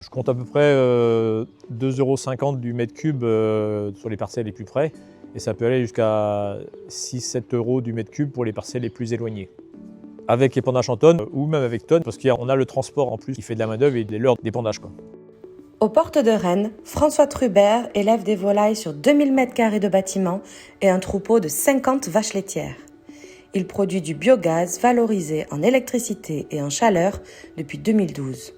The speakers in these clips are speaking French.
Je compte à peu près 2,50 € du mètre cube sur les parcelles les plus près et ça peut aller jusqu'à 6-7 € du mètre cube pour les parcelles les plus éloignées. Avec l'épandage en tonnes ou même avec tonnes, parce qu'on a le transport en plus qui fait de la main-d'œuvre et des l'heure d'épandage. Aux portes de Rennes, François Trubert élève des volailles sur 2000 m² de bâtiments et un troupeau de 50 vaches laitières. Il produit du biogaz valorisé en électricité et en chaleur depuis 2012.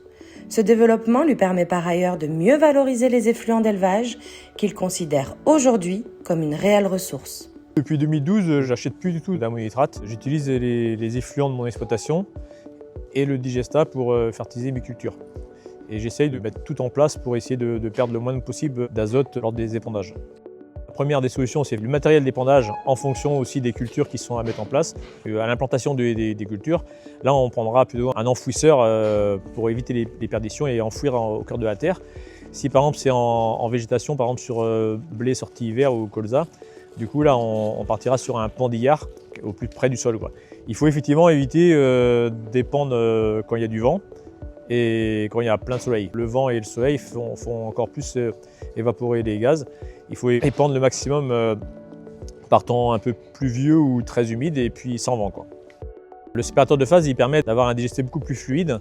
Ce développement lui permet par ailleurs de mieux valoriser les effluents d'élevage qu'il considère aujourd'hui comme une réelle ressource. Depuis 2012, j'achète plus du tout d'ammonitrate. J'utilise les effluents de mon exploitation et le digestat pour fertiliser mes cultures. Et j'essaye de mettre tout en place pour essayer de perdre le moins possible d'azote lors des épandages. La première des solutions, c'est le matériel d'épandage en fonction aussi des cultures qui sont à mettre en place. À l'implantation des cultures, là on prendra plutôt un enfouisseur pour éviter les perditions et enfouir au cœur de la terre. Si par exemple c'est en végétation, par exemple sur blé sorti hiver ou colza, du coup là on partira sur un pandillard au plus près du sol. Il faut effectivement éviter d'épandre quand il y a du vent et quand il y a plein de soleil. Le vent et le soleil font encore plus évaporer les gaz. Il faut épandre le maximum par temps un peu pluvieux ou très humide et puis sans vent. Le séparateur de phase il permet d'avoir un digesté beaucoup plus fluide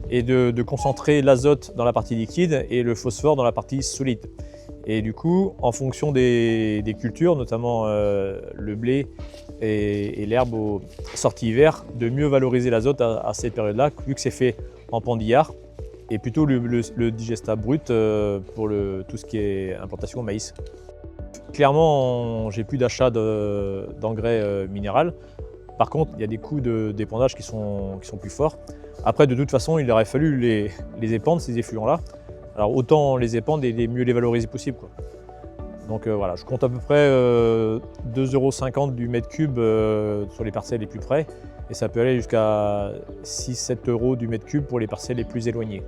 et de concentrer l'azote dans la partie liquide et le phosphore dans la partie solide. Et du coup, en fonction des cultures, notamment le blé et l'herbe sortie hiver, de mieux valoriser l'azote à cette période-là, vu que c'est fait en pandillard, et plutôt le digestat brut pour tout ce qui est implantation maïs. Clairement, j'ai plus d'achat d'engrais minéral. Par contre, il y a des coûts d'épandage qui sont plus forts. Après, de toute façon, il aurait fallu les épandre, ces effluents-là. Alors autant les épandre et mieux les valoriser possible. Donc voilà, je compte à peu près 2,50 € du mètre cube sur les parcelles les plus près et ça peut aller jusqu'à 6-7 € du mètre cube pour les parcelles les plus éloignées.